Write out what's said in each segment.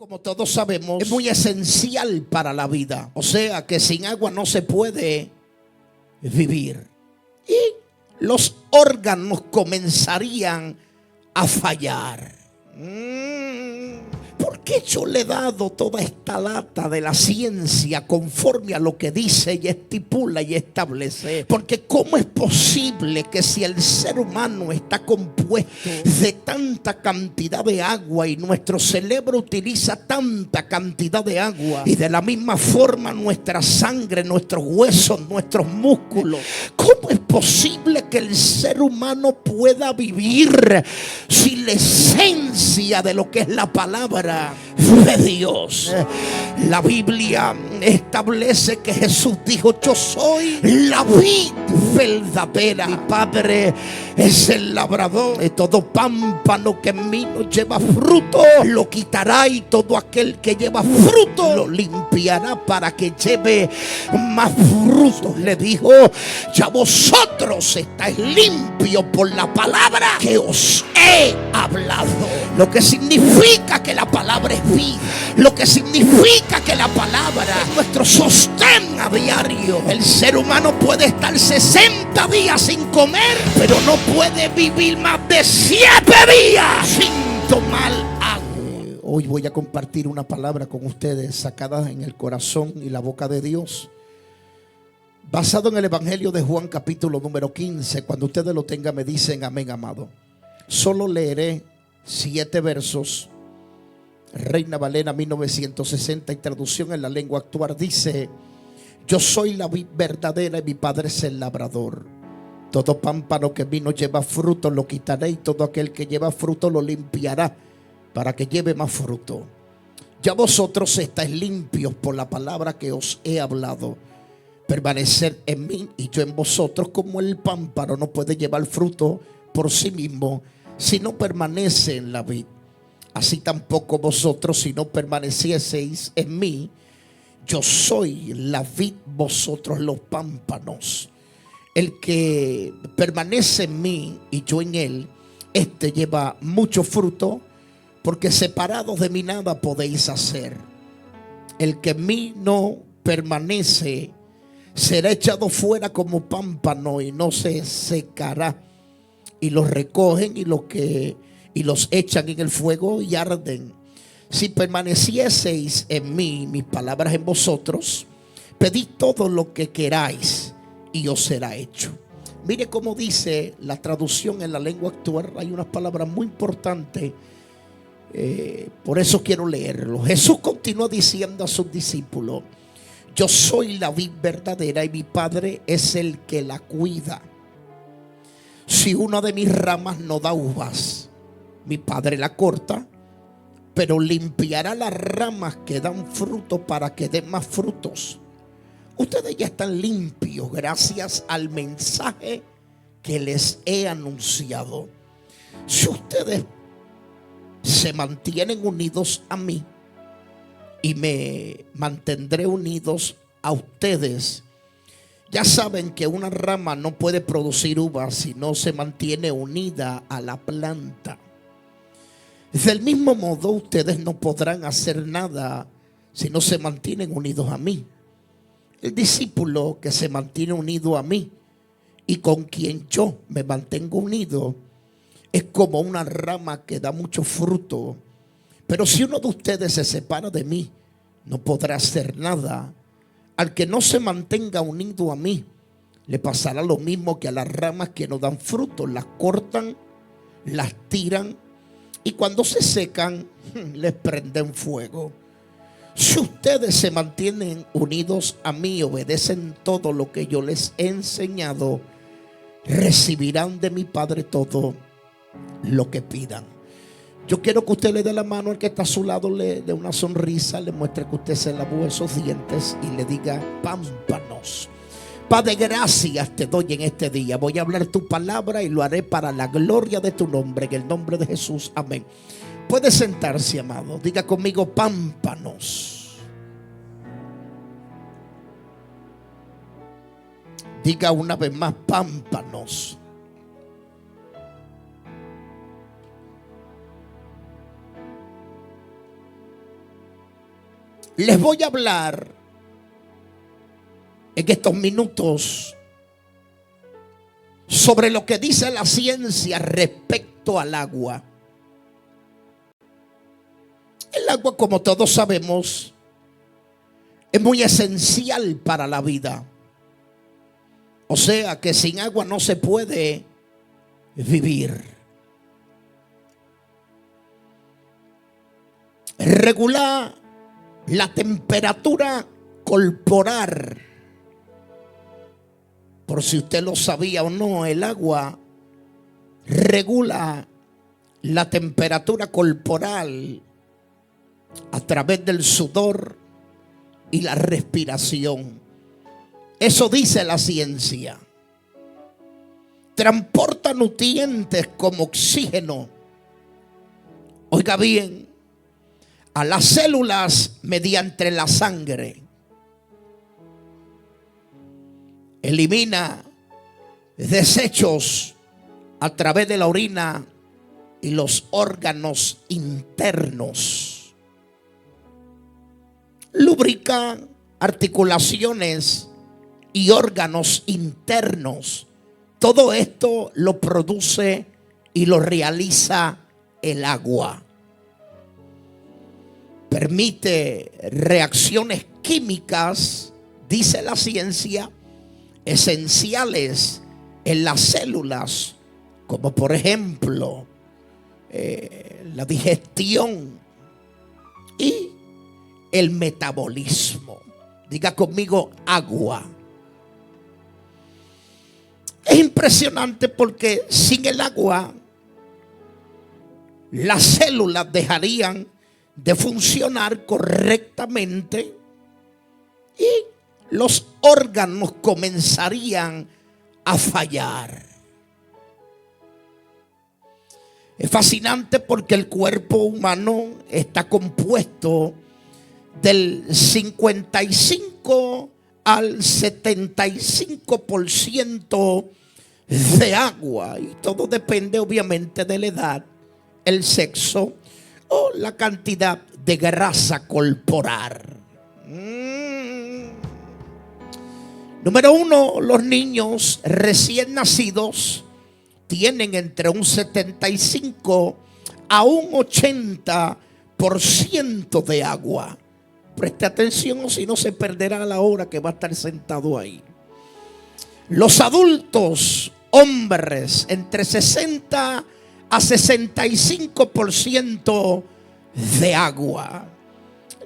como todos sabemos, es muy esencial para la vida. O sea que sin agua no se puede vivir. Y los órganos comenzarían a fallar. ¿Por qué yo le he dado toda esta lata de la ciencia conforme a lo que dice y estipula y establece? Porque ¿cómo es posible que si el ser humano está compuesto de tanta cantidad de agua y nuestro cerebro utiliza tanta cantidad de agua, y de la misma forma nuestra sangre, nuestros huesos, nuestros músculos, cómo es posible que el ser humano pueda vivir sin la esencia de lo que es la palabra de Dios? La Biblia establece que Jesús dijo: yo soy la vid verdadera, mi Padre es el labrador. Y todo pámpano que en mí no lleva fruto lo quitará, y todo aquel que lleva fruto lo limpiará para que lleve más fruto. Le dijo: ya vosotros estáis limpios por la palabra que os he hablado. Lo que significa que la palabra es vida, lo que significa que la palabra es nuestro sostén a diario. El ser humano puede estar 60 días sin comer, pero no puede vivir más de 7 días sin tomar agua. Hoy voy a compartir una palabra con ustedes sacada en el corazón y la boca de Dios, basado en el Evangelio de Juan, capítulo número 15. Cuando ustedes lo tengan me dicen amén, amado. Solo leeré 7 versos. Reina Valera 1960 y traducción en la lengua actual dice: yo soy la vid verdadera y mi Padre es el labrador. Todo pámpano que en mí no lleva fruto lo quitaré, y todo aquel que lleva fruto lo limpiará para que lleve más fruto. Ya vosotros estáis limpios por la palabra que os he hablado. Permanecer en mí y yo en vosotros, como el pámpano no puede llevar fruto por sí mismo si no permanece en la vid. Así tampoco vosotros, si no permanecieseis en mí. Yo soy la vid, vosotros los pámpanos. El que permanece en mí y yo en él, este lleva mucho fruto, porque separados de mí nada podéis hacer. El que en mí no permanece será echado fuera como pámpano y no se secará. Y los recogen y los echan en el fuego y arden. Si permanecieseis en mí, mis palabras en vosotros, pedid todo lo que queráis y os será hecho. Mire cómo dice la traducción en la lengua actual. Hay unas palabras muy importantes, por eso quiero leerlo. Jesús continuó diciendo a sus discípulos: yo soy la vid verdadera y mi Padre es el que la cuida. Si una de mis ramas no da uvas, mi Padre la corta, pero limpiará las ramas que dan fruto para que den más frutos. Ustedes ya están limpios gracias al mensaje que les he anunciado. Si ustedes se mantienen unidos a mí y me mantendré unidos a ustedes, ya saben que una rama no puede producir uvas si no se mantiene unida a la planta. Del mismo modo, ustedes no podrán hacer nada si no se mantienen unidos a mí. El discípulo que se mantiene unido a mí y con quien yo me mantengo unido es como una rama que da mucho fruto. Pero si uno de ustedes se separa de mí, no podrá hacer nada. Al que no se mantenga unido a mí, le pasará lo mismo que a las ramas que no dan fruto. Las cortan, las tiran, y cuando se secan, les prenden fuego. Si ustedes se mantienen unidos a mí y obedecen todo lo que yo les he enseñado, recibirán de mi Padre todo lo que pidan. Yo quiero que usted le dé la mano al que está a su lado, le dé una sonrisa, le muestre que usted se lavó esos dientes y le diga: pámpanos. Padre, gracias te doy en este día. Voy a hablar tu palabra y lo haré para la gloria de tu nombre, en el nombre de Jesús, amén. Puede sentarse, amado. Diga conmigo: pámpanos. Diga una vez más: pámpanos. Les voy a hablar en estos minutos sobre lo que dice la ciencia respecto al agua. El agua, como todos sabemos, es muy esencial para la vida. O sea que sin agua no se puede vivir. Regula la temperatura corporal. Por si usted lo sabía o no, el agua regula la temperatura corporal a través del sudor y la respiración. Eso dice la ciencia. Transporta nutrientes como oxígeno, oiga bien, a las células mediante la sangre. Elimina desechos a través de la orina y los órganos internos. Lubrica articulaciones y órganos internos. Todo esto lo produce y lo realiza el agua. Permite reacciones químicas, dice la ciencia, esenciales en las células, como por ejemplo la digestión y el metabolismo. Diga conmigo, agua. Es impresionante porque sin el agua las células dejarían de funcionar correctamente y los órganos comenzarían a fallar. Es fascinante porque el cuerpo humano está compuesto del 55 al 75% de agua, y todo depende obviamente de la edad, el sexo o la cantidad de grasa corporal. Número 1, los niños recién nacidos tienen entre un 75 a un 80% de agua. Preste atención o si no se perderá la hora que va a estar sentado ahí. Los adultos, hombres, entre 60 a 65% de agua.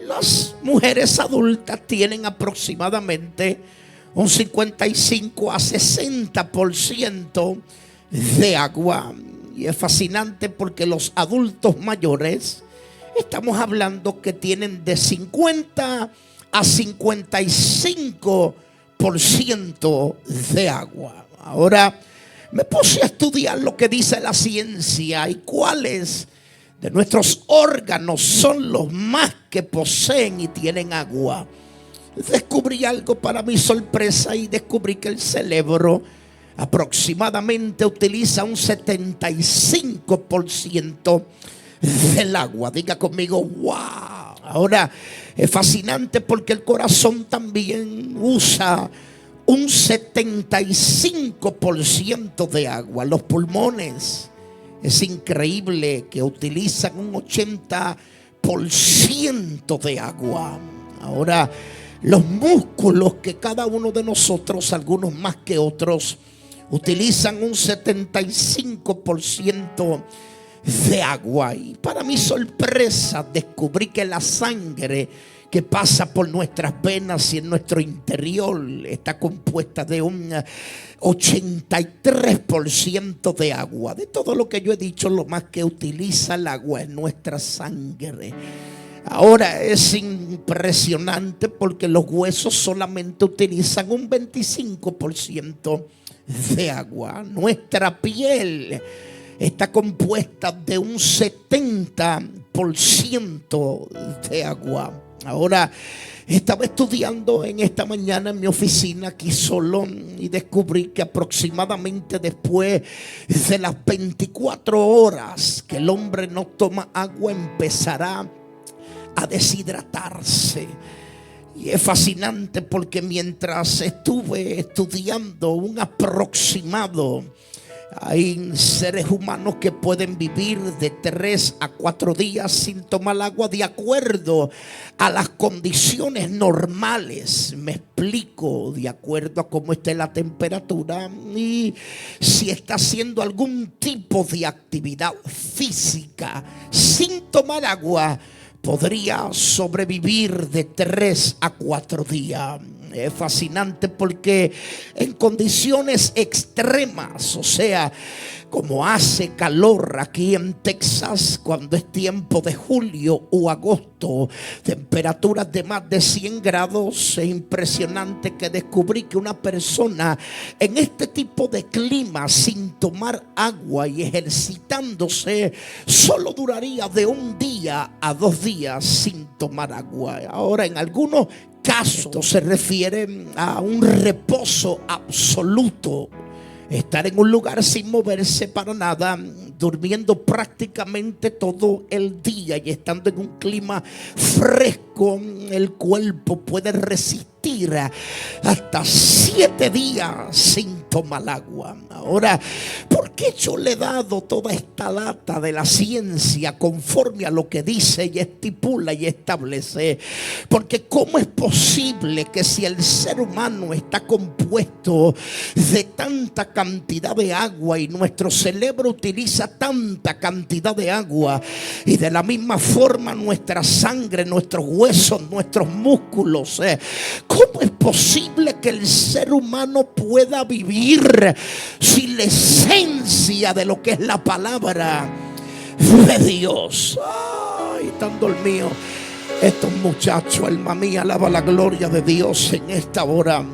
Las mujeres adultas tienen aproximadamente un 55 a 60% de agua. Y es fascinante porque los adultos mayores, estamos hablando que tienen de 50 a 55% de agua. Ahora me puse a estudiar lo que dice la ciencia y cuáles de nuestros órganos son los más que poseen y tienen agua. Descubrí algo para mi sorpresa y descubrí que el cerebro aproximadamente utiliza un 75% del agua. Diga conmigo, wow. Ahora es fascinante porque el corazón también usa un 75% de agua. Los pulmones, es increíble que utilizan un 80% de agua. Ahora, los músculos que cada uno de nosotros, algunos más que otros, utilizan un 75% de agua. Y para mi sorpresa descubrí que la sangre que pasa por nuestras venas y en nuestro interior está compuesta de un 83% de agua. De todo lo que yo he dicho, lo más que utiliza el agua es nuestra sangre. Ahora es impresionante porque los huesos solamente utilizan un 25% de agua. Nuestra piel está compuesta de un 70% de agua. Ahora estaba estudiando en esta mañana en mi oficina aquí solo y descubrí que aproximadamente después de las 24 horas que el hombre no toma agua empezará a deshidratarse. Y es fascinante porque mientras estuve estudiando un aproximado, hay seres humanos que pueden vivir de 3 a 4 días sin tomar agua de acuerdo a las condiciones normales. Me explico, de acuerdo a cómo esté la temperatura y si está haciendo algún tipo de actividad física sin tomar agua, podría sobrevivir de 3 a 4 días. Es fascinante porque en condiciones extremas, o sea, como hace calor aquí en Texas cuando es tiempo de julio o agosto, temperaturas de más de 100 grados, es impresionante que descubrí que una persona en este tipo de clima sin tomar agua y ejercitándose solo duraría de 1 día a 2 días sin tomar agua. Ahora, en algunos casos se refiere a un reposo absoluto. Estar en un lugar sin moverse para nada, durmiendo prácticamente todo el día y estando en un clima fresco, el cuerpo puede resistir hasta 7 días sin tomar agua. Ahora, ¿por qué yo le he dado toda esta lata de la ciencia conforme a lo que dice y estipula y establece? Porque ¿cómo es posible que si el ser humano está compuesto de tanta cantidad de agua y nuestro cerebro utiliza tanta cantidad de agua y de la misma forma nuestra sangre, nuestros huesos, nuestros músculos, ¿cómo es posible que el ser humano pueda vivir sin la esencia de lo que es la palabra de Dios? Ay, están dormidos estos muchachos. Alma mía, alaba la gloria de Dios en esta hora.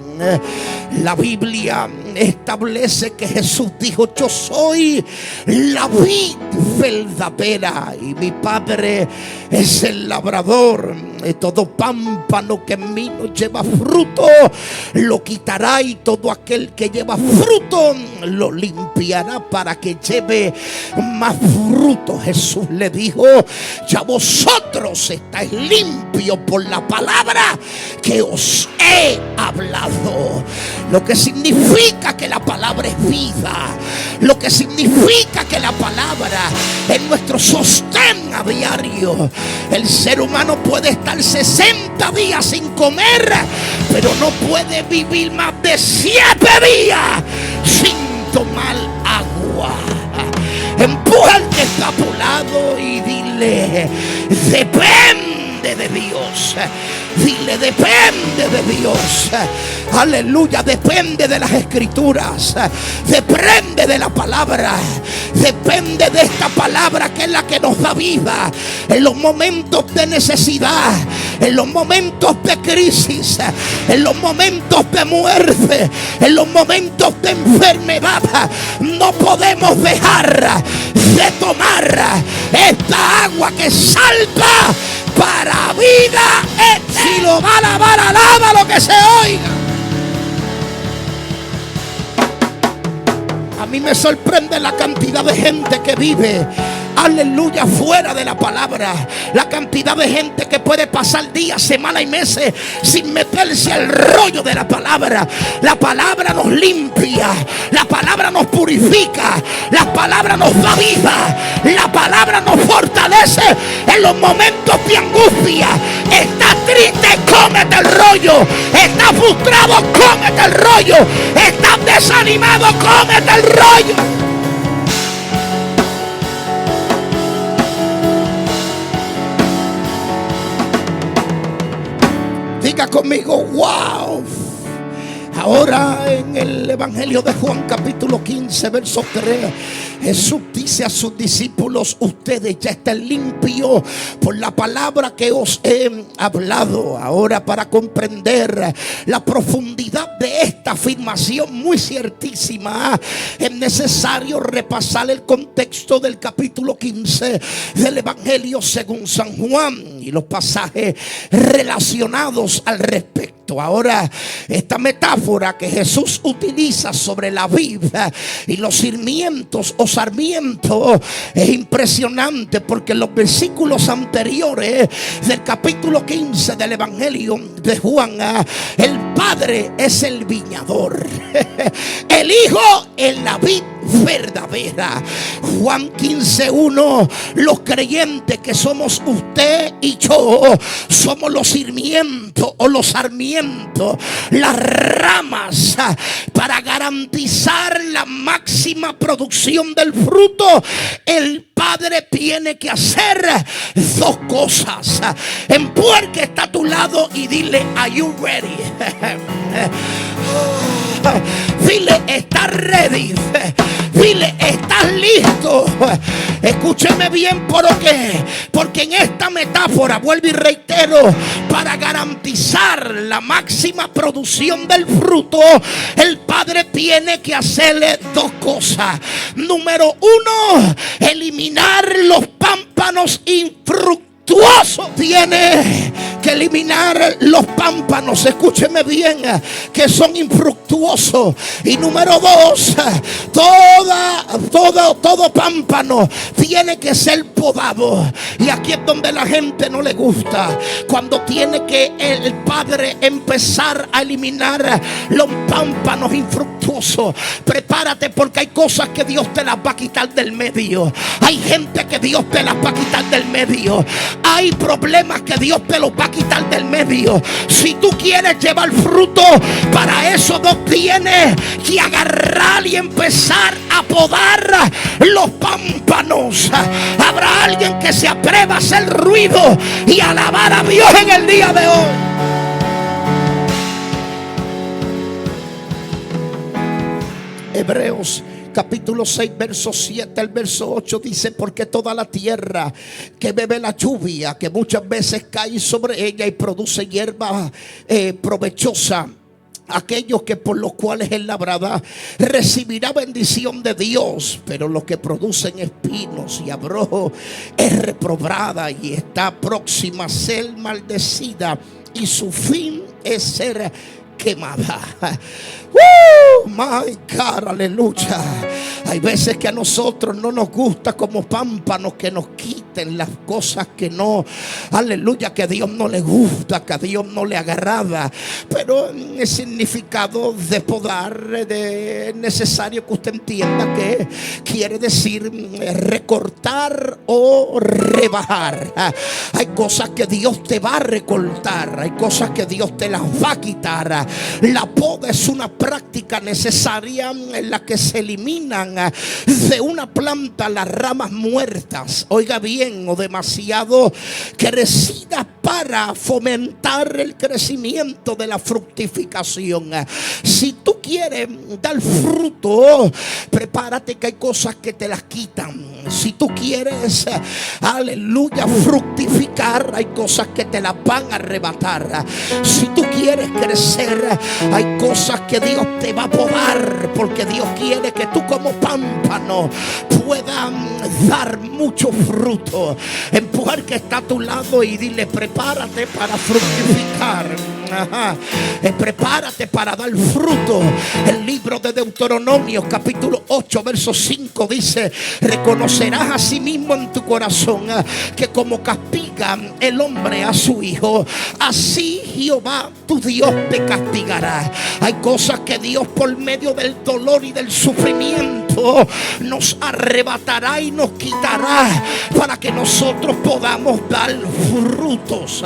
La Biblia establece que Jesús dijo: yo soy la vid verdadera y mi Padre es el labrador. Todo pámpano que en mí no lleva fruto lo quitará, y todo aquel que lleva fruto lo limpiará para que lleve más fruto. Jesús le dijo: ya vosotros estáis limpios por la palabra que os he hablado. Lo que significa que la palabra es vida, lo que significa que la palabra es nuestro sostén a diario. El ser humano puede estar 60 días sin comer, pero no puede vivir más de 7 días sin tomar agua. Empuja al que está a tu lado y dile: depende de Dios. Dile: depende de Dios. Aleluya. Depende de las escrituras, depende de la palabra, depende de esta palabra que es la que nos da vida en los momentos de necesidad, en los momentos de crisis, en los momentos de muerte, en los momentos de enfermedad. No podemos dejar de tomar esta agua que salta para vida eterna. Si lo va a alabar, alaba lo que se oiga. A mí me sorprende la cantidad de gente que vive, aleluya, fuera de la palabra. La cantidad de gente que puede pasar días, semanas y meses sin meterse al rollo de la palabra. La palabra nos limpia, la palabra nos purifica, la palabra nos da vida, la palabra nos fortalece en los momentos de angustia. Estás triste, cómete el rollo. Estás frustrado, cómete el rollo. Estás desanimado, cómete el rollo. Diga conmigo: wow. Ahora en el Evangelio de Juan capítulo 15 verso 3, Jesús dice a sus discípulos: ustedes ya están limpios por la palabra que os he hablado. Ahora, para comprender la profundidad de esta afirmación muy ciertísima, es necesario repasar el contexto del capítulo 15 del Evangelio según San Juan y los pasajes relacionados al respecto. sarmiento. Ahora, esta metáfora que Jesús utiliza sobre la vid y los sarmientos o sarmientos es impresionante, porque en los versículos anteriores del capítulo 15 del Evangelio de Juan, el Padre es el viñador, el Hijo es la vid verdadera. Juan 15:1, los creyentes que somos usted y yo, somos los sarmientos o los sarmientos, las ramas, para garantizar la máxima producción del fruto. El Padre tiene que hacer dos cosas. Empuja que está a tu lado y dile: are you ready? Dile: ¿estás ready? Dile: ¿estás listo? Escúcheme bien, ¿por qué? Porque en esta metáfora, vuelvo y reitero, para garantizar la máxima producción del fruto, el Padre tiene que hacerle dos cosas. Número uno, eliminar los pámpanos infructuosos. Tiene que eliminar los pámpanos, escúcheme bien, que son infructuosos. Y número dos, todo pámpano tiene que ser podado. Y aquí es donde la gente no le gusta, cuando tiene que el Padre empezar a eliminar los pámpanos infructuosos. Prepárate, porque hay cosas que Dios te las va a quitar del medio. Hay gente que Dios te las va a quitar del medio. Hay problemas que Dios te los va a quitar del medio. Si tú quieres llevar fruto, para eso Dios tiene que agarrar y empezar a podar los pámpanos. Habrá alguien que se atreva a hacer ruido y alabar a Dios en el día de hoy. Hebreos capítulo 6, verso 7 al verso 8 dice: porque toda la tierra que bebe la lluvia, que muchas veces cae sobre ella y produce hierba provechosa, aquellos que por los cuales es labrada, recibirá bendición de Dios. Pero los que producen espinos y abrojos es reprobada y está próxima a ser maldecida, y su fin es ser quemada. My God, aleluya. Hay veces que a nosotros no nos gusta como pámpanos que nos quiten las cosas que no, aleluya, que a Dios no le gusta, que a Dios no le agrada. Pero el significado de podar es necesario que usted entienda que quiere decir recortar o rebajar. Hay cosas que Dios te va a recortar, hay cosas que Dios te las va a quitar. La poda es una práctica necesaria en la que se eliminan de una planta las ramas muertas, oiga bien, o demasiado crecidas, para fomentar el crecimiento de la fructificación. Si tú quieres dar fruto, prepárate, que hay cosas que te las quitan. Si tú quieres, aleluya, fructificar, hay cosas que te las van a arrebatar. Si tú quieres crecer, hay cosas que Dios te va a podar, porque Dios quiere que tú como pámpano puedas dar mucho fruto. Empujar que está a tu lado y dile: prepárate para fructificar. Prepárate para dar fruto. El libro de Deuteronomio capítulo 8 verso 5 dice: reconocerás a sí mismo en tu corazón que como castiga el hombre a su hijo, así Jehová tu Dios te castigará. Hay cosas que Dios, por medio del dolor y del sufrimiento, nos arrebatará y nos quitará, para que nosotros podamos dar frutos,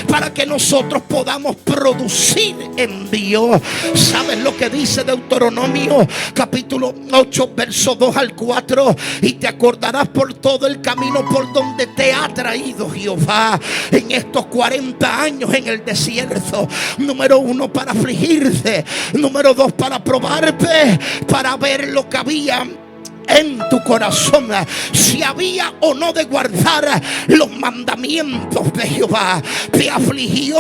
para que nosotros podamos producir en Dios. ¿Sabes lo que dice Deuteronomio capítulo 8 verso 2 al 4? Y te acordarás por todo el camino por donde te ha traído Jehová en estos 40 años en el desierto. Número 1, para afligirte. Número 2, para probarte, para ver lo que había en tu corazón si había o no de guardar los mandamientos de Jehová. Te afligió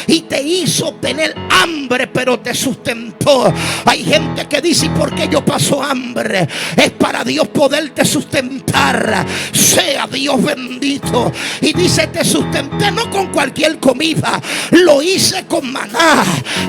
y te hizo tener hambre, pero te sustentó. Hay gente que dice: ¿y por qué yo paso hambre? Es para Dios poderte sustentar. Sea Dios bendito. Y dice: te sustenté no con cualquier comida, lo hice con maná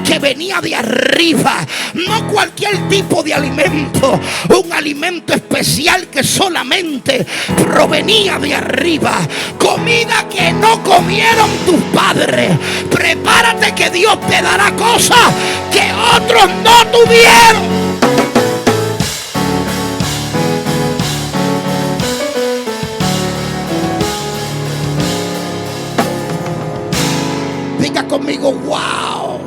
que venía de arriba. No cualquier tipo de alimento, un alimento especial que solamente provenía de arriba. Comida que no comieron tus padres. Prepárate que Dios te dará cosas que otros no tuvieron. Diga conmigo: wow.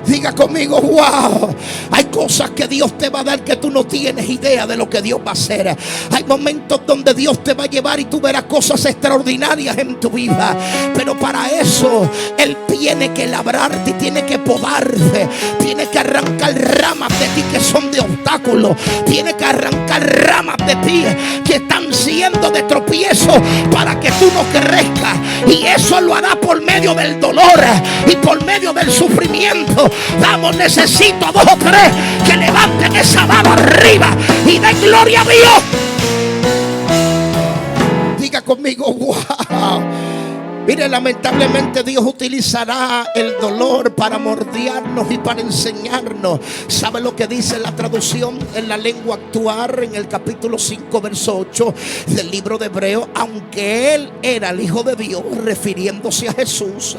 Diga conmigo: wow. Hay cosas que Dios te va a dar que tú no tienes idea de lo que Dios va a hacer. Hay momentos donde Dios te va a llevar y tú verás cosas extraordinarias en tu vida. Pero para eso Él tiene que labrarte y tiene que podarte. Tiene que arrancar ramas de ti que son de obstáculos. Tiene que arrancar ramas de ti que están siendo de tropiezo para que tú no crezcas. Y eso lo hará por medio del dolor y por medio del sufrimiento. Vamos, necesito a 2 o 3 que levanten esa mano arriba y den gloria a Dios. Diga conmigo: wow. Mire, lamentablemente Dios utilizará el dolor para moldearnos y para enseñarnos. ¿Sabe lo que dice la traducción en la lengua actual en el capítulo 5 verso 8 del libro de Hebreos? Aunque Él era el Hijo de Dios, refiriéndose a Jesús,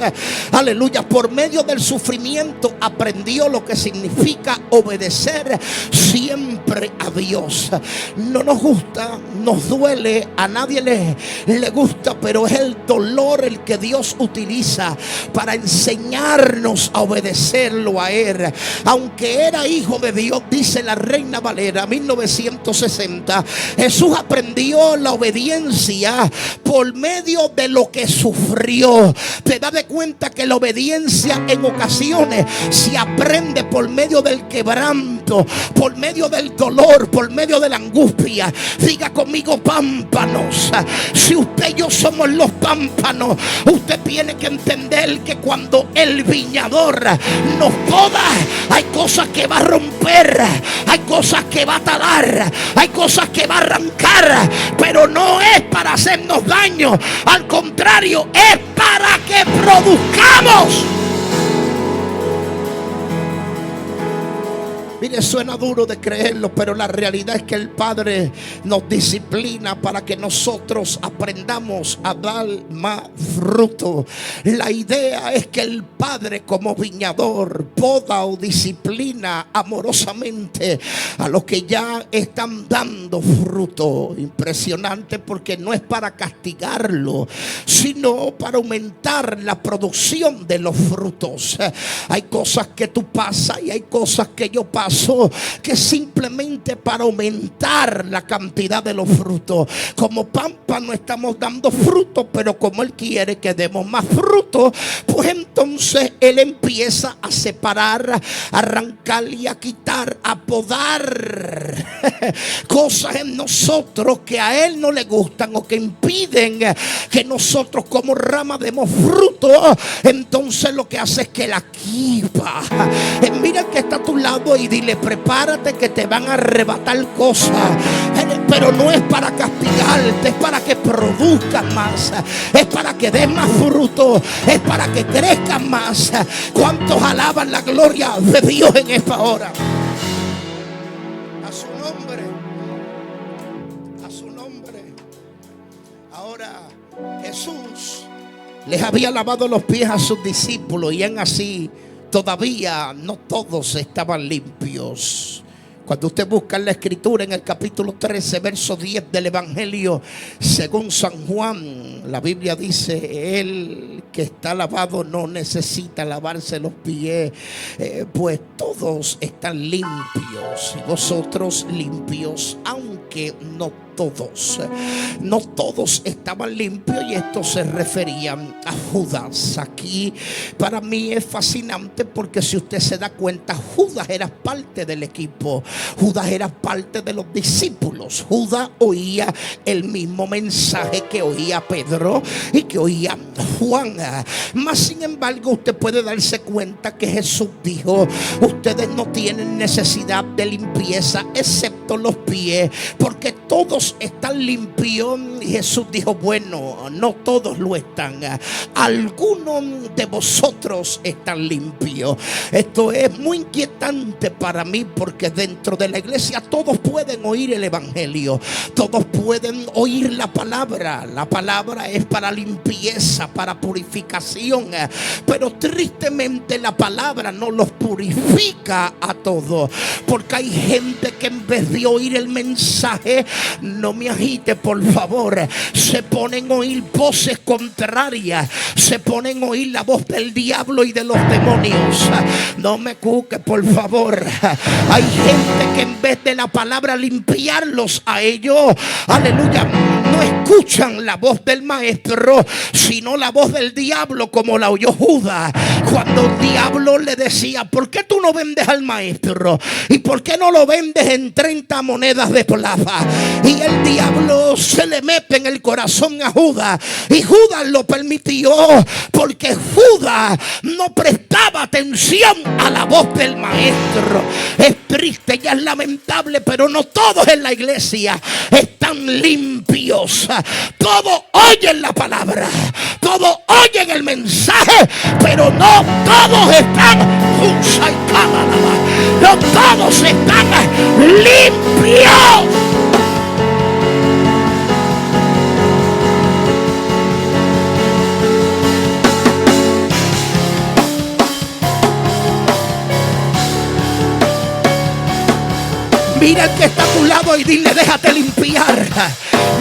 aleluya, por medio del sufrimiento aprendió lo que significa obedecer siempre a Dios. No nos gusta, nos duele, a nadie le gusta, pero es el dolor el que Dios utiliza para enseñarnos a obedecerlo a Él. Aunque era hijo de Dios, dice la Reina Valera 1960, Jesús aprendió la obediencia por medio de lo que sufrió. Te das de cuenta que la obediencia en ocasiones se aprende por medio del quebranto, por medio del dolor, por medio de la angustia. Diga conmigo: pámpanos. Si usted y yo somos los pámpanos, usted tiene que entender que cuando el viñador nos poda, hay cosas que va a romper, hay cosas que va a talar, hay cosas que va a arrancar, pero no es para hacernos daño. Al contrario, es para que produzcamos. Mire, suena duro de creerlo, pero la realidad es que el Padre nos disciplina para que nosotros aprendamos a dar más fruto. La idea es que el Padre, como viñador, poda o disciplina amorosamente a los que ya están dando fruto. Impresionante, porque no es para castigarlo, sino para aumentar la producción de los frutos. Hay cosas que tú pasas y hay cosas que yo paso que simplemente para aumentar la cantidad de los frutos. Como pámpano estamos dando fruto, pero como Él quiere que demos más fruto, pues entonces Él empieza a separar, a arrancar y a quitar, a podar cosas en nosotros que a Él no le gustan o que impiden que nosotros como rama demos fruto. Entonces lo que hace es que la quita. Mira el que está a tu lado y dile: prepárate que te van a arrebatar cosas. Pero no es para castigarte, es para que produzcas más, es para que des más fruto, es para que crezcas más. ¿Cuántos alaban la gloria de Dios en esta hora? A su nombre, a su nombre. Ahora Jesús les había lavado los pies a sus discípulos y aún así todavía no todos estaban limpios. Cuando usted busca en la escritura en el capítulo 13 verso 10 del Evangelio según San Juan, la Biblia dice: el que está lavado no necesita lavarse los pies, pues todos están limpios, y vosotros limpios, aunque no todos. No todos estaban limpios, y esto se refería a Judas. Aquí para mí es fascinante, porque si usted se da cuenta, Judas era parte del equipo. Judas era parte de los discípulos. Judas oía el mismo mensaje que oía Pedro y que oía Juan. Mas sin embargo, usted puede darse cuenta que Jesús dijo: ustedes no tienen necesidad de limpieza excepto los pies, porque todos están limpios. Y Jesús dijo: bueno, no todos lo están, algunos de vosotros están limpios. Esto es muy inquietante para mí, porque dentro de la iglesia todos pueden oír el evangelio, todos pueden oír la palabra. La palabra es para limpieza, para purificación, pero tristemente la palabra no los purifica a todos, porque hay gente que en vez de oír el mensaje, no me agite por favor, se ponen a oír voces contrarias, se ponen a oír la voz del diablo y de los demonios. No me cuque por favor. Hay gente que en vez de la palabra limpiarlos a ellos, aleluya, no escuchan la voz del maestro, sino la voz del diablo, como la oyó Judas cuando el diablo le decía: ¿por qué tú no vendes al maestro? ¿Y por qué no lo vendes en 30 monedas de plata? Y el diablo se le mete en el corazón a Judas, y Judas lo permitió porque Judas no prestaba atención a la voz del maestro. Es triste y es lamentable, pero no todos en la iglesia están limpios. Todos oyen la palabra, todos oyen el mensaje, pero no todos están, no todos están limpios. Mira el que está a tu lado y dile: déjate limpiar.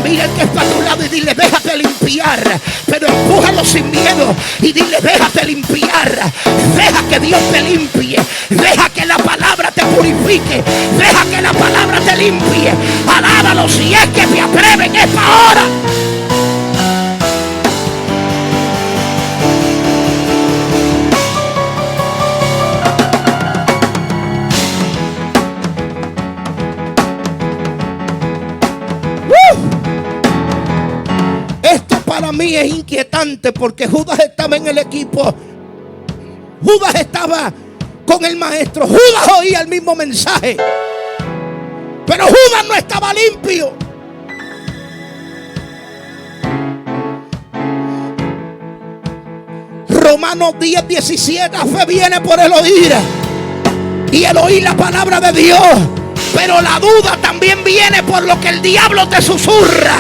Mira el que está a tu lado y dile: déjate limpiar. Pero empújalo sin miedo y dile: déjate limpiar. Deja que Dios te limpie. Deja que la palabra te purifique. Deja que la palabra te limpie. Alábalo si es que te atreves en esta hora. Para mí es inquietante, porque Judas estaba en el equipo. Judas estaba con el maestro. Judas oía el mismo mensaje, pero Judas no estaba limpio. Romanos 10:17: la fe viene por el oír, y el oír la palabra de Dios. Pero la duda también viene por lo que el diablo te susurra.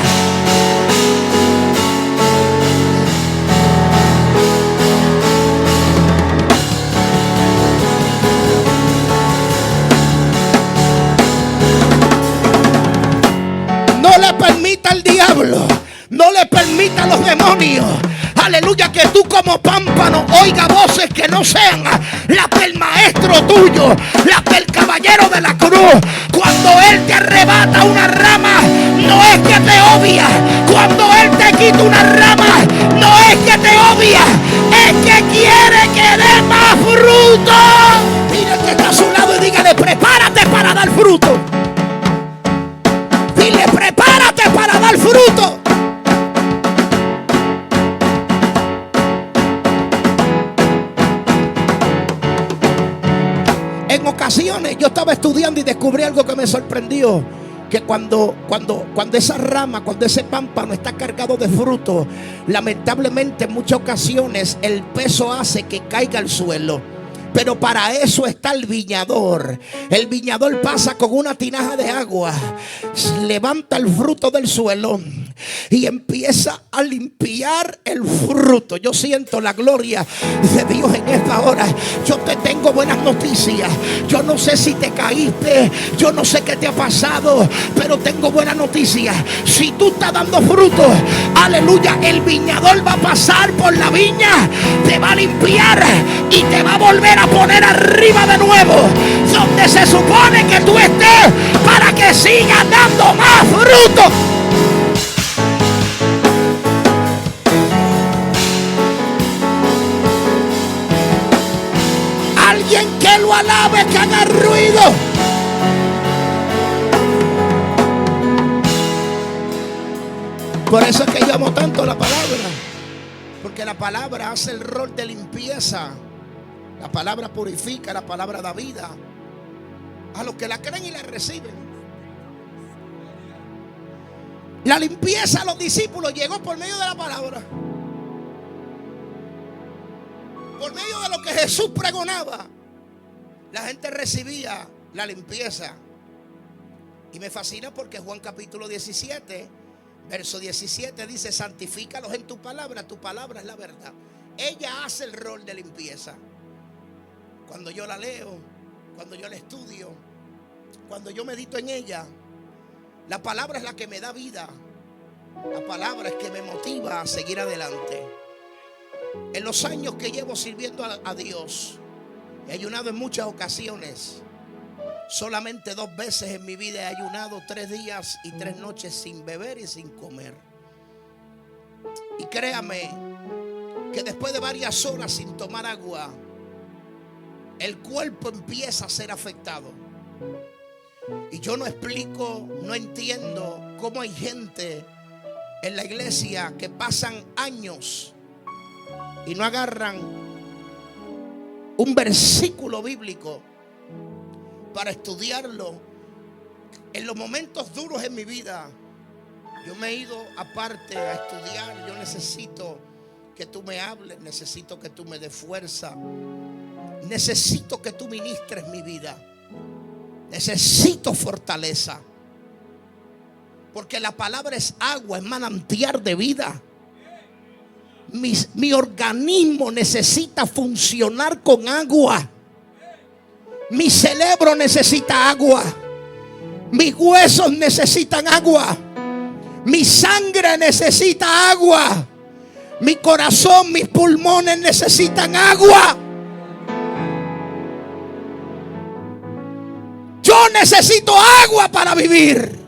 No le permita al diablo, no le permita a los demonios, aleluya, que tú como pámpano oiga voces que no sean las del maestro tuyo, las del caballero de la cruz. Cuando él te arrebata una rama, no es que te odia. Cuando él te quita una rama, no es que te odia, es que quiere que dé más fruto. Mira que está a su lado y dígale: prepárate para dar fruto. Dile: prepárate para dar fruto. En ocasiones yo estaba estudiando y descubrí algo que me sorprendió: que cuando esa rama, cuando ese pámpano está cargado de fruto, lamentablemente en muchas ocasiones el peso hace que caiga al suelo. Pero para eso está el viñador. El viñador pasa con una tinaja de agua, levanta el fruto del suelo y empieza a limpiar el fruto. Yo siento la gloria de Dios en esta hora. Yo te tengo buenas noticias. Yo no sé si te caíste, yo no sé qué te ha pasado, pero tengo buenas noticias. Si tú estás dando fruto, aleluya, el viñador va a pasar por la viña, te va a limpiar y te va a volver a a poner arriba de nuevo, donde se supone que tú estés, para que sigas dando más fruto. Alguien que lo alabe, que haga ruido. Por eso es que yo amo tanto la palabra, porque la palabra hace el rol de limpieza. La palabra purifica, la palabra da vida a los que la creen y la reciben. La limpieza a los discípulos llegó por medio de la palabra, por medio de lo que Jesús pregonaba. La gente recibía la limpieza. Y me fascina porque Juan capítulo 17, verso 17 dice: santifícalos en tu palabra es la verdad. Ella hace el rol de limpieza. Cuando yo la leo, cuando yo la estudio, cuando yo medito en ella, la palabra es la que me da vida. La palabra es que me motiva a seguir adelante. En los años que llevo sirviendo a Dios, he ayunado en muchas ocasiones. Solamente 2 veces en mi vida he ayunado 3 días y 3 noches sin beber y sin comer. Y créame que después de varias horas sin tomar agua, el cuerpo empieza a ser afectado. Y yo no explico, no entiendo cómo hay gente en la iglesia que pasan años y no agarran un versículo bíblico para estudiarlo. En los momentos duros en mi vida, yo me he ido aparte a estudiar. Yo necesito que tú me hables, necesito que tú me des fuerza, necesito que tú ministres mi vida, necesito fortaleza, porque la palabra es agua, es manantial de vida. Mi organismo necesita funcionar con agua. Mi cerebro necesita agua. Mis huesos necesitan agua. Mi sangre necesita agua. Mi corazón, mis pulmones necesitan agua. Yo necesito agua para vivir.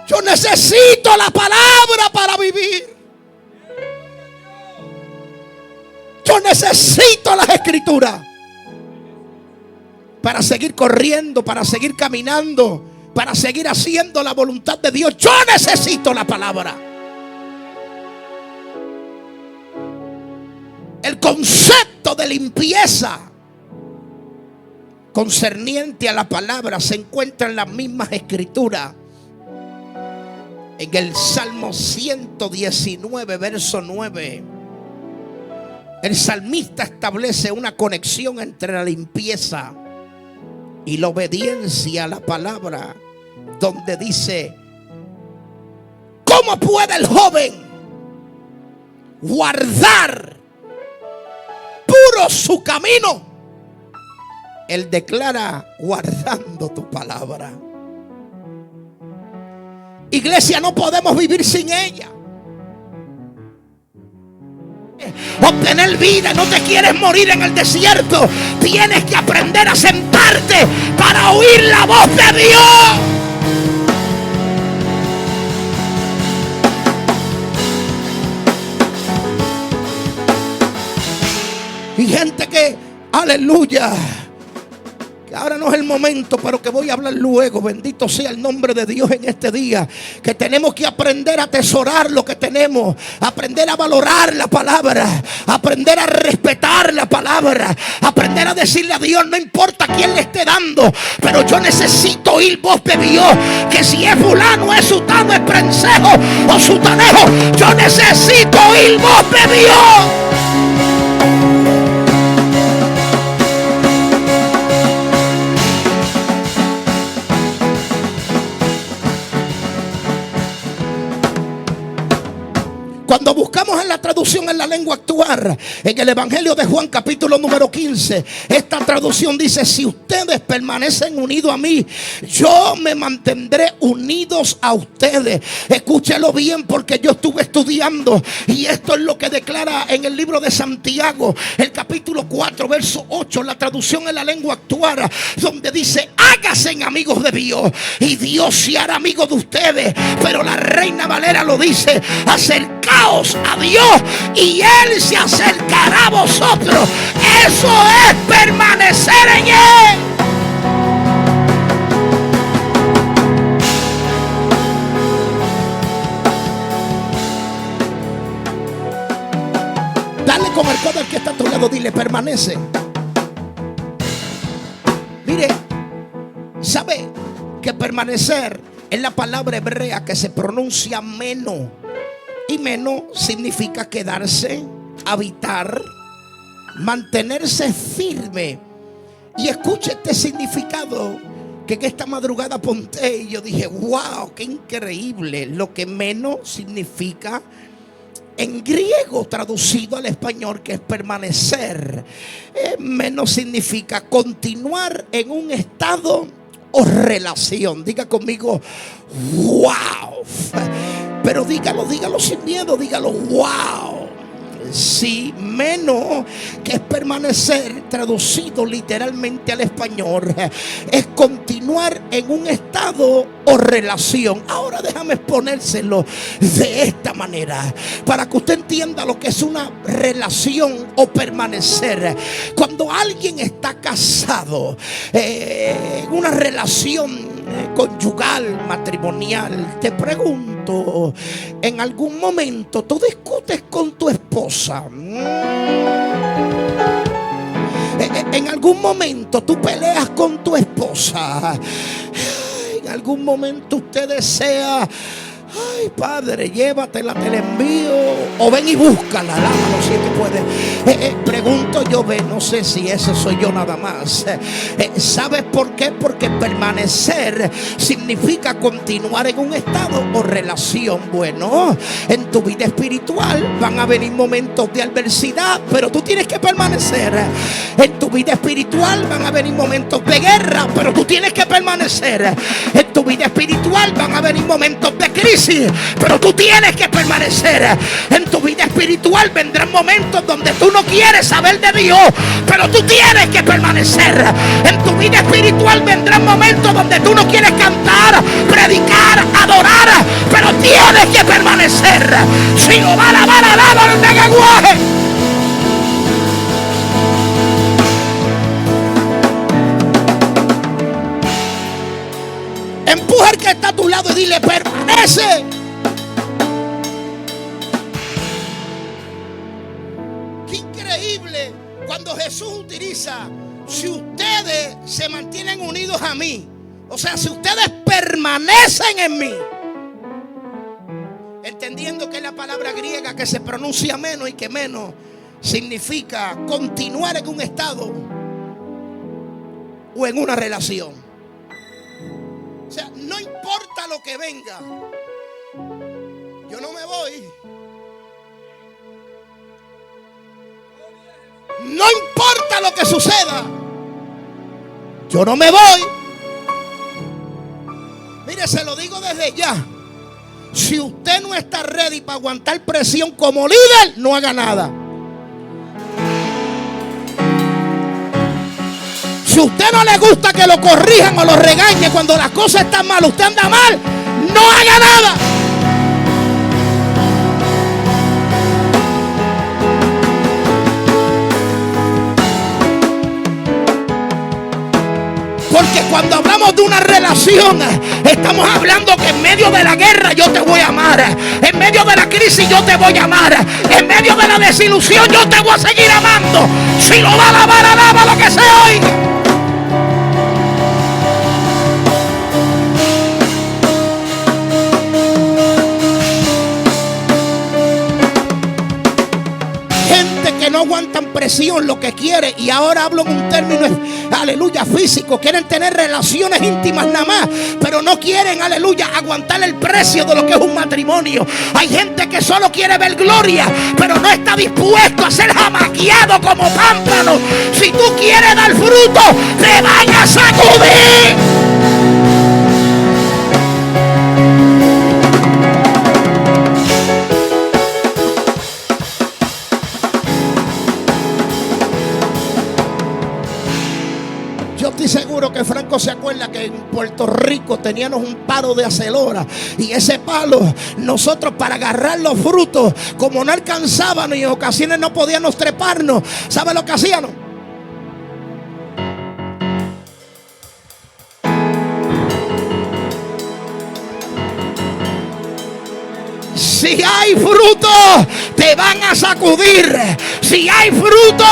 Yo necesito la palabra para vivir. Yo necesito las escrituras para seguir corriendo, para seguir caminando, para seguir haciendo la voluntad de Dios. Yo necesito la palabra. El concepto de limpieza concerniente a la palabra se encuentra en las mismas escrituras. En el Salmo 119, verso 9, el salmista establece una conexión entre la limpieza y la obediencia a la palabra, donde dice: ¿cómo puede el joven guardar puro su camino? Él declara: guardando tu palabra. Iglesia, no podemos vivir sin ella. Obtener vida, no te quieres morir en el desierto. Tienes que aprender a sentarte para oír la voz de Dios. Y gente que, aleluya, que ahora no es el momento, pero que voy a hablar luego. Bendito sea el nombre de Dios en este día. Que tenemos que aprender a atesorar lo que tenemos, aprender a valorar la palabra, aprender a respetar la palabra, aprender a decirle a Dios: no importa quién le esté dando, pero yo necesito oír voz de Dios. Que si es fulano, es sutano, es prensejo o sutanejo, yo necesito oír voz de Dios. Cuando buscamos en la traducción en la lengua actual, en el Evangelio de Juan capítulo número 15, esta traducción dice: si ustedes permanecen unidos a mí, yo me mantendré unidos a ustedes. Escúchelo bien, porque yo estuve estudiando y esto es lo que declara en el libro de Santiago, el capítulo capítulo 4, verso 8, la traducción en la lengua actual, donde dice: háganse amigos de Dios y Dios se hará amigo de ustedes. Pero la Reina Valera lo dice: acercaos a Dios y Él se acercará a vosotros. Eso es permanecer en Él. Dale con el codo al que está a tu lado, dile: permanece. Mire, ¿sabe que permanecer es la palabra hebrea que se pronuncia meno? Y meno significa quedarse, habitar, mantenerse firme. Y escuche este significado que en esta madrugada apunté y yo dije: wow, qué increíble lo que meno significa en griego traducido al español, que es permanecer. Menos significa continuar en un estado o relación. Diga conmigo: wow. Pero dígalo sin miedo, dígalo: wow. Sí, menos, que es permanecer, traducido literalmente al español, es continuar en un estado o relación. Ahora déjame exponérselo de esta manera para que usted entienda lo que es una relación o permanecer. Cuando alguien está casado, en una relación conyugal, matrimonial, te pregunto: ¿en algún momento tú discutes con tu esposa? ¿En algún momento tú peleas con tu esposa? ¿En algún momento usted desea: ay, Padre, llévatela, te la envío? O ven y búscala, lámalo si es que puede. Pregunto yo, no sé si ese soy yo nada más. ¿Sabes por qué? Porque permanecer significa continuar en un estado o relación. Bueno, en tu vida espiritual van a venir momentos de adversidad, pero tú tienes que permanecer. En tu vida espiritual van a venir momentos de guerra, pero tú tienes que permanecer. En tu vida espiritual van a venir momentos de crisis, pero tú tienes que permanecer. En tu vida espiritual vendrán momentos donde tú no quieres saber de Dios, pero tú tienes que permanecer. En tu vida espiritual vendrán momentos donde tú no quieres cantar, predicar, adorar, pero tienes que permanecer. Si no va la lenguaje. Empuja al que está a tu lado y dile: permanece. Qué increíble cuando Jesús utiliza: si ustedes se mantienen unidos a mí, o sea, si ustedes permanecen en mí, entendiendo que es la palabra griega que se pronuncia menos, y que menos significa continuar en un estado o en una relación. O sea, no importa lo que venga, yo no me voy. No importa lo que suceda, yo no me voy. Mire, se lo digo desde ya: si usted no está ready para aguantar presión como líder, no haga nada. Si a usted no le gusta que lo corrijan o lo regañen cuando las cosas están mal, usted anda mal, no haga nada. Porque cuando hablamos de una relación, estamos hablando que en medio de la guerra yo te voy a amar, en medio de la crisis yo te voy a amar, en medio de la desilusión yo te voy a seguir amando. Si lo va a alabar, alaba lo que se oiga. Que no aguantan presión, lo que quiere, y ahora hablo en un término, aleluya, físico, quieren tener relaciones íntimas nada más, pero no quieren, aleluya, aguantar el precio de lo que es un matrimonio. Hay gente que solo quiere ver gloria, pero no está dispuesto a ser jamaqueado como pámpano. Si tú quieres dar fruto, te van a sacudir. seguro que Franco se acuerda que en Puerto Rico teníamos un palo de acelora. Y ese palo, nosotros para agarrar los frutos, como no alcanzábamos y en ocasiones no podíamos treparnos, ¿sabe lo que hacíamos? Si hay fruto, te van a sacudir. Si hay fruto,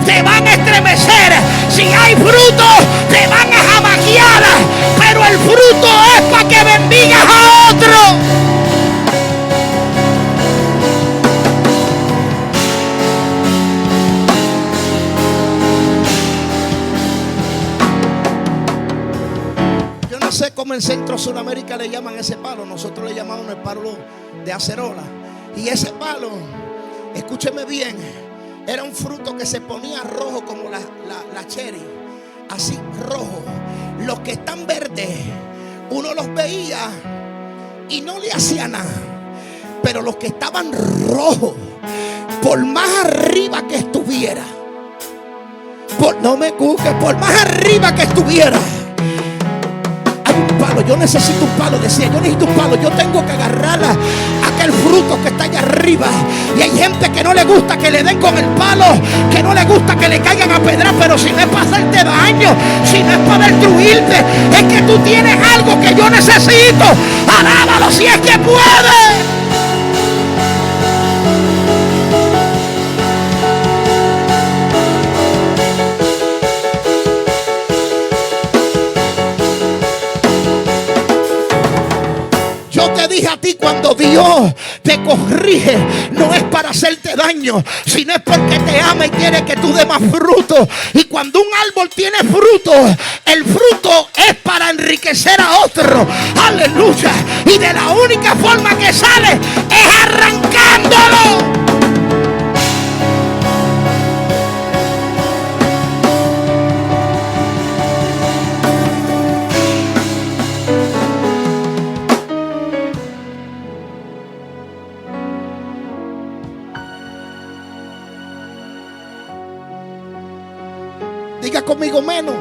te van a estremecer. Si hay fruto, te van a jamaquear. Pero el fruto es para que bendigas a otro. Yo no sé cómo en Centro Sudamérica le llaman ese palo. Nosotros le llamamos el palo de acerola. Y ese palo, escúcheme bien, era un fruto que se ponía rojo como la cherry, así rojo. Los que están verdes, uno los veía y no le hacía nada. Pero los que estaban rojos, por más arriba que estuviera, no me cuques, por más arriba que estuviera, un palo, yo necesito un palo, decía, yo necesito un palo, yo tengo que agarrar aquel fruto que está allá arriba. Y hay gente que no le gusta que le den con el palo, que no le gusta que le caigan a pedra, pero si no es para hacerte daño, si no es para destruirte, es que tú tienes algo que yo necesito. Alábalo si es que puede. Dije a ti, cuando Dios te corrige, no es para hacerte daño, sino es porque te ama y quiere que tú des más fruto. Y cuando un árbol tiene fruto, el fruto es para enriquecer a otro. Aleluya. Y de la única forma que sale es arrancándolo. Diga conmigo, menos.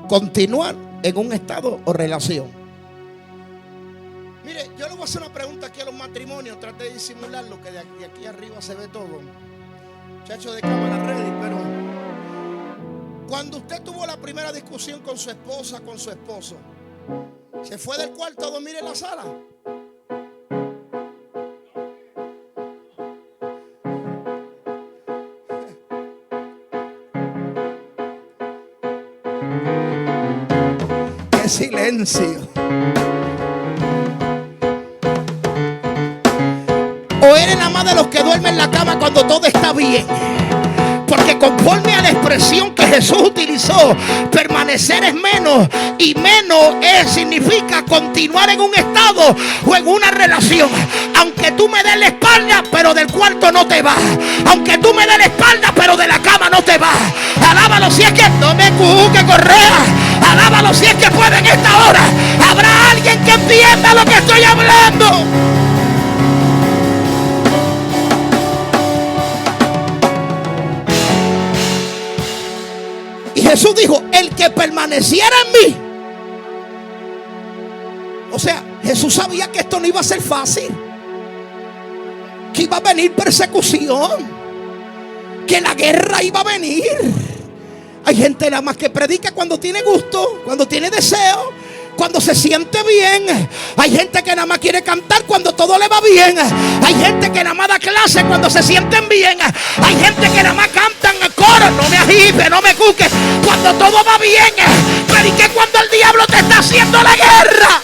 Continuar en un estado o relación. Mire, yo le voy a hacer una pregunta aquí a los matrimonios. Trate de disimularlo, que de aquí arriba se ve todo. Muchachos de cámara ready, pero cuando usted tuvo la primera discusión con su esposa, con su esposo, ¿se fue del cuarto a dormir en la sala? ¡Qué silencio! ¿O eres nada más de los que duermen en la cama cuando todo está bien? Porque conforme a la expresión que Jesús utilizó, permanecer es menos, y menos significa continuar en un estado o en una relación. Aunque tú me des la espalda, pero del cuarto no te vas. Aunque tú me des la espalda, pero de la cama no te vas. Alábalo si es que no me cuque, Correa. Alábalo si es que puede en esta hora. Habrá alguien que entienda lo que estoy hablando. Jesús dijo, el que permaneciera en mí. O sea, Jesús sabía que esto no iba a ser fácil, que iba a venir persecución, que la guerra iba a venir. Hay gente nada más que predica cuando tiene gusto, cuando tiene deseo, cuando se siente bien. Hay gente que nada más quiere cantar cuando todo le va bien. Hay gente que nada más da clase cuando se sienten bien. Hay gente que nada más cantan coro, no me agite, no me cuque, cuando todo va bien. Predique cuando el diablo te está haciendo la guerra.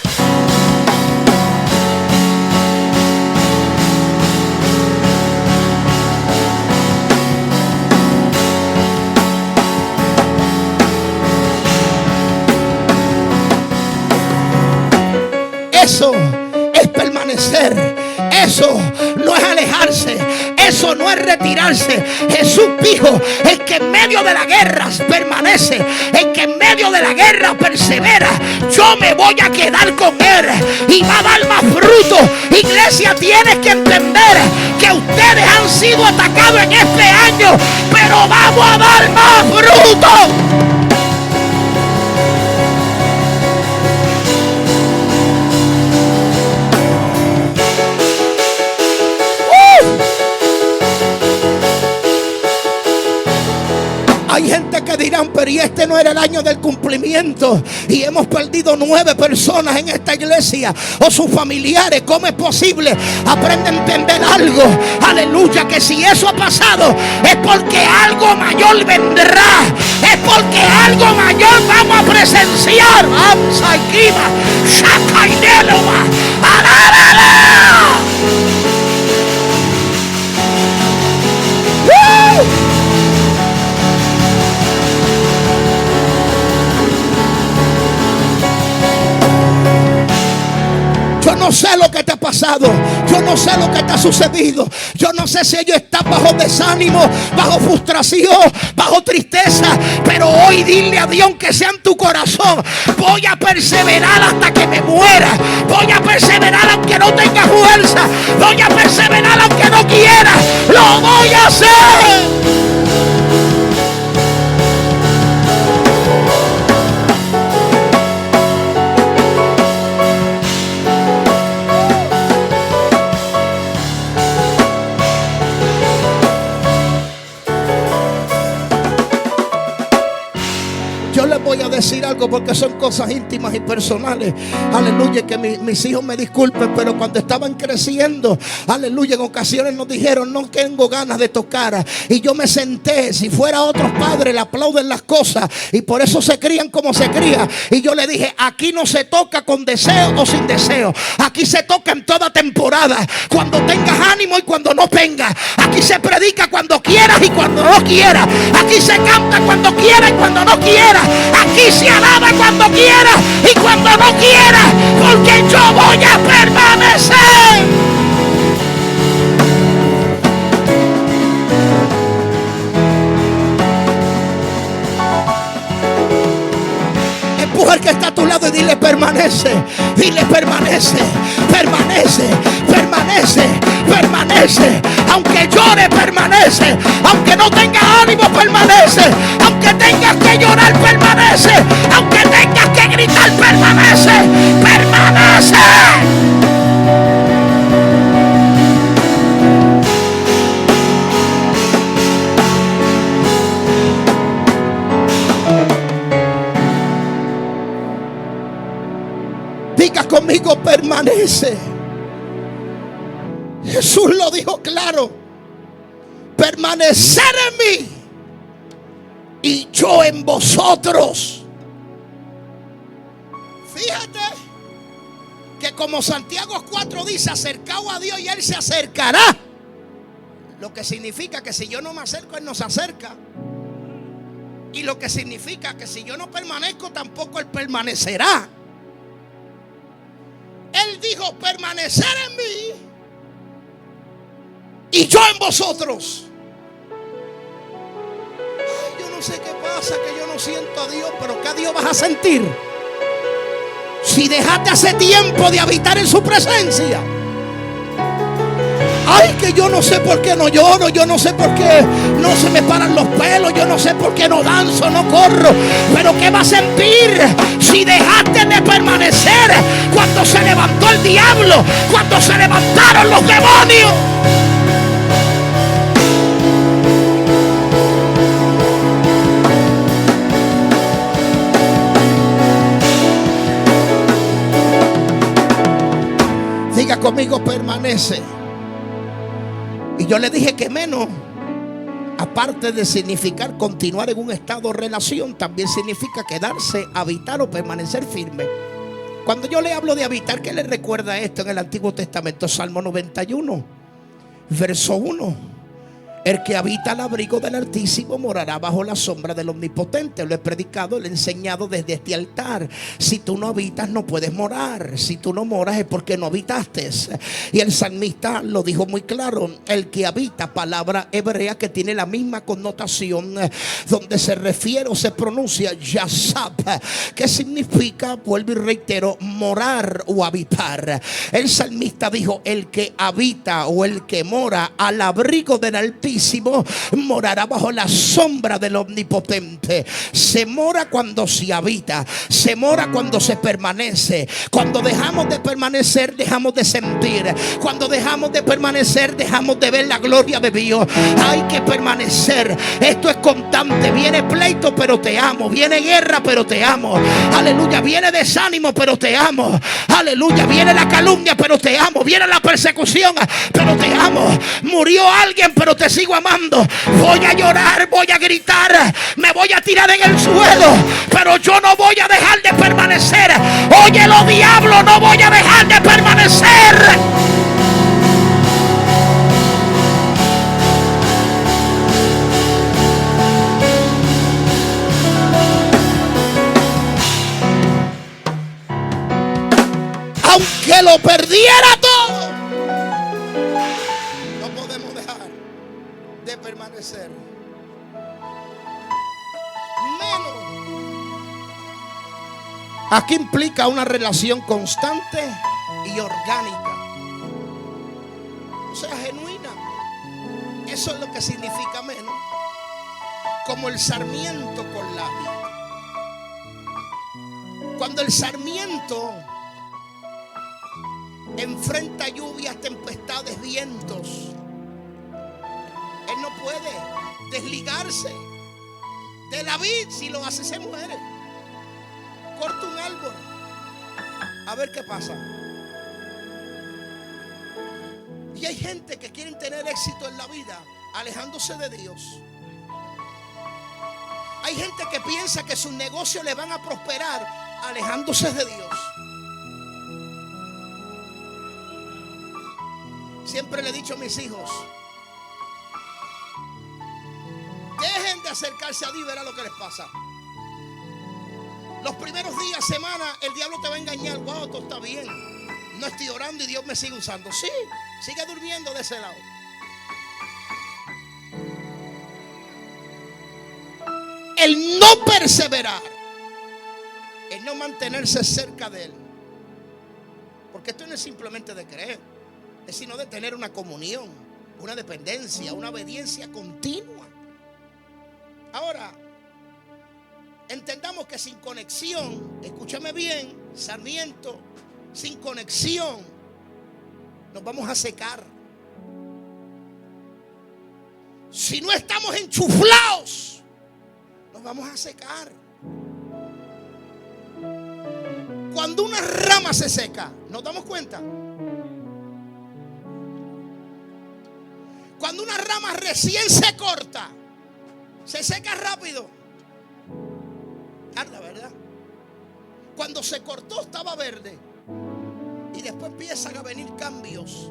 Eso es permanecer. Eso no es alejarse. Eso no es retirarse. Jesús dijo, el que en medio de la guerra permanece, el que en medio de la guerra persevera, yo me voy a quedar con él y va a dar más fruto. Iglesia, tienes que entender que ustedes han sido atacados en este año, pero pero vamos a dar más fruto. Hay gente que dirán, pero y este no era el año del cumplimiento y hemos perdido 9 personas en esta iglesia o sus familiares. ¿Cómo es posible? Aprende a entender algo, aleluya, que si eso ha pasado es porque algo mayor vendrá, es porque algo mayor vamos a presenciar. Yo no sé lo que te ha pasado, yo no sé lo que te ha sucedido, yo no sé si ellos están bajo desánimo, bajo frustración, bajo tristeza, pero hoy dile a Dios que sea en tu corazón: voy a perseverar hasta que me muera, voy a perseverar aunque no tenga fuerza, voy a perseverar aunque no quiera, lo voy a hacer. Voy a decir algo porque son cosas íntimas y personales, aleluya, que mis hijos me disculpen, pero cuando estaban creciendo, aleluya, en ocasiones nos dijeron: no tengo ganas de tocar, y yo me senté. Si fuera otros padres le aplauden las cosas y por eso se crían como se crían, y yo le dije: aquí no se toca con deseo o sin deseo, aquí se toca en toda temporada, cuando tengas ánimo y cuando no tengas, aquí se predica cuando quieras y cuando no quieras, aquí se canta cuando quieras y cuando no quieras, aquí se alaba cuando quiera y cuando no quiera, porque yo voy a permanecer. Empuja al que está a tu lado y dile: permanece. Dile: permanece, permanece, permanece, permanece. Aunque llore, permanece. Aunque no tengas ánimo, permanece. Aunque tengas que llorar, permanece. Aunque tengas que gritar, permanece. Permanece. Diga conmigo: permanece. Jesús lo dijo claro: permanecer en mí y yo en vosotros. Fíjate que como Santiago 4 dice: acercaos a Dios y Él se acercará. Lo que significa que si yo no me acerco, Él no se acerca. Y lo que significa que si yo no permanezco, tampoco Él permanecerá. Él dijo: permanecer en mí y yo en vosotros. Ay, yo no sé qué pasa, que yo no siento a Dios. Pero ¿qué a Dios vas a sentir si dejaste hace tiempo de habitar en su presencia? Ay, que yo no sé por qué no lloro, yo no sé por qué no se me paran los pelos, yo no sé por qué no danzo, no corro. Pero ¿qué va a sentir si dejaste de permanecer cuando se levantó el diablo, cuando se levantaron los demonios? Diga conmigo: permanece. Y yo le dije que menos, aparte de significar continuar en un estado de relación, también significa quedarse, habitar o permanecer firme. Cuando yo le hablo de habitar, ¿qué le recuerda esto en el Antiguo Testamento? Salmo 91, verso 1. El que habita al abrigo del Altísimo morará bajo la sombra del Omnipotente. Lo he predicado, lo he enseñado desde este altar. Si tú no habitas, no puedes morar. Si tú no moras es porque no habitaste. Y el salmista lo dijo muy claro: el que habita, palabra hebrea que tiene la misma connotación, donde se refiere o se pronuncia yasab, que significa, vuelvo y reitero, morar o habitar. El salmista dijo: el que habita o el que mora al abrigo del Altísimo Altísimo morará bajo la sombra del Omnipotente. Se mora cuando se habita, se mora cuando se permanece. Cuando dejamos de permanecer, dejamos de sentir. Cuando dejamos de permanecer, dejamos de ver la gloria de Dios. Hay que permanecer. Esto es constante. Viene pleito, pero te amo. Viene guerra, pero te amo. Aleluya. Viene desánimo, pero te amo. Aleluya. Viene la calumnia, pero te amo. Viene la persecución, pero te amo. Murió alguien, pero te sigo amando. Voy a llorar, voy a gritar, me voy a tirar en el suelo, pero yo no voy a dejar de permanecer. Óyelo, diablo, no voy a dejar de permanecer. Aunque lo perdiera todo, no podemos dejar de permanecer. Menos. Aquí implica una relación constante y orgánica, o sea, genuina. Eso es lo que significa menos. Como el sarmiento con la vid. Cuando el sarmiento enfrenta lluvias, tempestades, vientos, él no puede desligarse de la vid. Si lo hace, se muere. Corta un árbol, a ver qué pasa. Y hay gente que quiere tener éxito en la vida alejándose de Dios. Hay gente que piensa que sus negocios le van a prosperar alejándose de Dios. Siempre le he dicho a mis hijos: dejen de acercarse a Dios y verá lo que les pasa. Los primeros días, semanas, el diablo te va a engañar. Wow, todo está bien, no estoy orando y Dios me sigue usando. Sí, sigue durmiendo de ese lado. El no perseverar, el no mantenerse cerca de Él, porque esto no es simplemente de creer, es sino de tener una comunión, una dependencia, una obediencia continua. Ahora, entendamos que sin conexión, escúchame bien, sarmiento, sin conexión nos vamos a secar. Si no estamos enchuflados, nos vamos a secar. Cuando una rama se seca, ¿nos damos cuenta? Cuando una rama recién se corta, se seca rápido. Tarda, ¿verdad? Cuando se cortó estaba verde y después empiezan a venir cambios.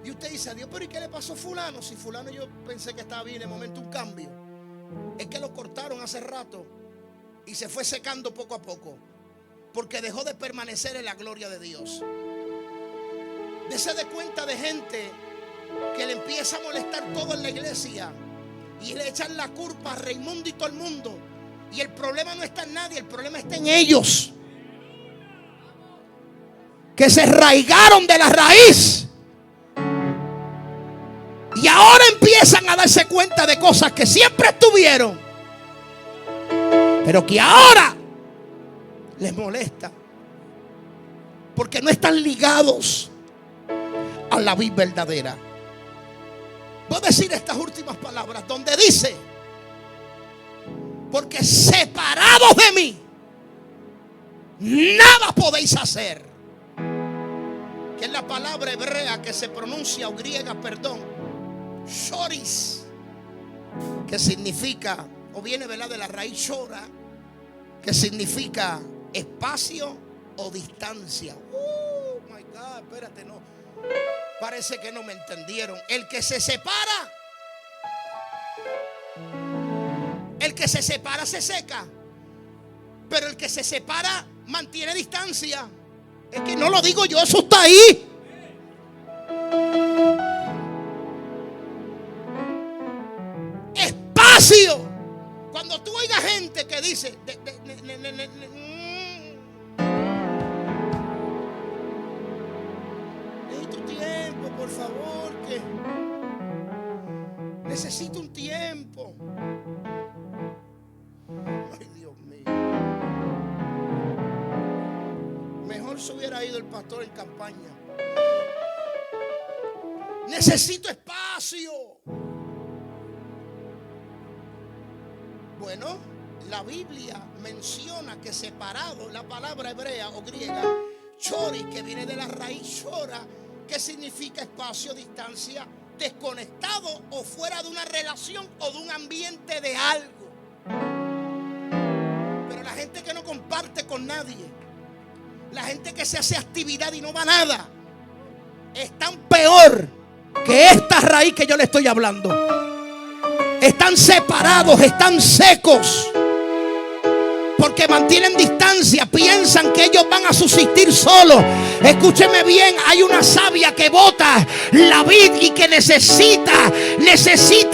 Y usted dice: Dios, pero ¿y qué le pasó a fulano? Si fulano yo pensé que estaba bien, de momento un cambio. Es que lo cortaron hace rato y se fue secando poco a poco, porque dejó de permanecer en la gloria de Dios. Dese de cuenta de gente que le empieza a molestar todo en la iglesia y le echan la culpa a Raimundo y todo el mundo. Y el problema no está en nadie, el problema está en ellos, que se arraigaron de la raíz y ahora empiezan a darse cuenta de cosas que siempre estuvieron, pero que ahora les molesta, porque no están ligados a la vida verdadera. Voy a decir estas últimas palabras donde dice: porque separados de mí nada podéis hacer. Que es la palabra hebrea que se pronuncia, o griega, perdón, shoris, que significa, o viene, ¿verdad?, de la raíz shora, que significa espacio o distancia. Oh my God, espérate, no. Parece que no me entendieron. El que se separa, se seca. Pero el que se separa mantiene distancia. Es que no lo digo yo, eso está ahí. Espacio. Cuando tú oigas gente que dice necesito tiempo, por favor, que necesito un tiempo. Ay, Dios mío. Mejor se hubiera ido el pastor en campaña. Necesito espacio. Bueno, la Biblia menciona que separado, la palabra hebrea o griega, chori, que viene de la raíz chora, que significa espacio, distancia, desconectado o fuera de una relación o de un ambiente de algo. Pero la gente que no comparte con nadie, la gente que se hace actividad y no va a nada, están peor que esta raíz que yo le estoy hablando. Están separados, están secos, porque mantienen distancia, piensan que ellos van a subsistir solos. Escúcheme bien, hay una savia que bota la vid y que necesita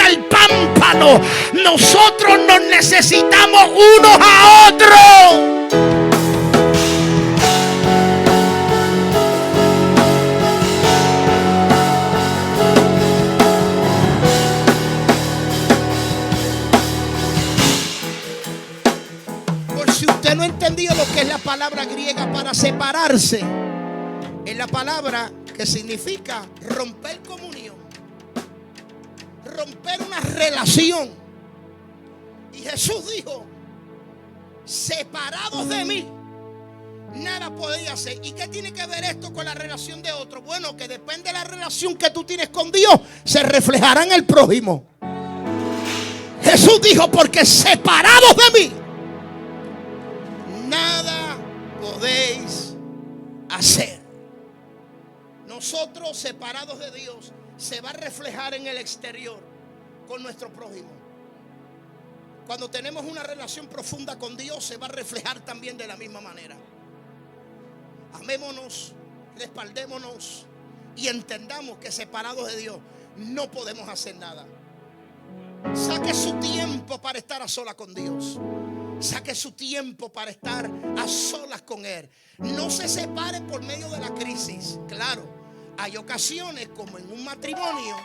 el pámpano. Nosotros nos necesitamos unos a otros. No he entendido lo que es la palabra griega para separarse. Es la palabra que significa romper comunión, romper una relación. Y Jesús dijo: separados de mí, nada podéis hacer. ¿Y qué tiene que ver esto con la relación de otro? Bueno, que depende de la relación que tú tienes con Dios, se reflejará en el prójimo. Jesús dijo: porque separados de mí, nada podéis hacer. Nosotros, separados de Dios, se va a reflejar en el exterior con nuestro prójimo. Cuando tenemos una relación profunda con Dios, se va a reflejar también de la misma manera. Amémonos, respaldémonos y entendamos que separados de Dios no podemos hacer nada. Saque su tiempo para estar a solas con Dios. Saque su tiempo para estar a solas con Él. No se separe por medio de la crisis. Claro, hay ocasiones como en un matrimonio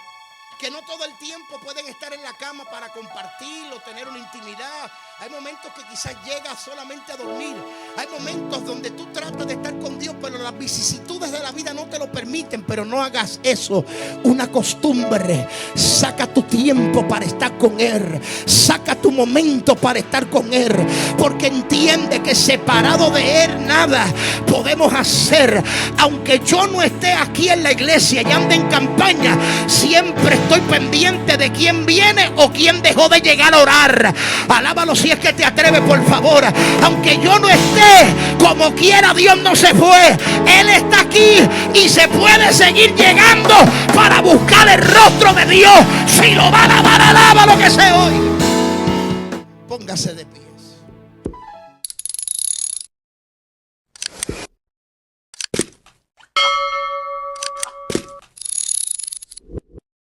que no todo el tiempo pueden estar en la cama para compartir o tener una intimidad. Hay momentos que quizás llegas solamente a dormir. Hay momentos donde tú tratas de estar con Dios, pero las vicisitudes de la vida no te lo permiten. Pero no hagas eso una costumbre. Saca tu tiempo para estar con Él. Saca tu momento para estar con Él. Porque entiende que separado de Él nada podemos hacer. Aunque yo no esté aquí en la iglesia y ande en campaña, siempre estoy pendiente de quién viene o quién dejó de llegar a orar. Alábalo si es que te atreves, por favor. Aunque yo no esté, como quiera, Dios no se fue. Él está aquí y se puede seguir llegando para buscar el rostro de Dios. Si lo va a alabar, alábalo que se oiga. Póngase de pie.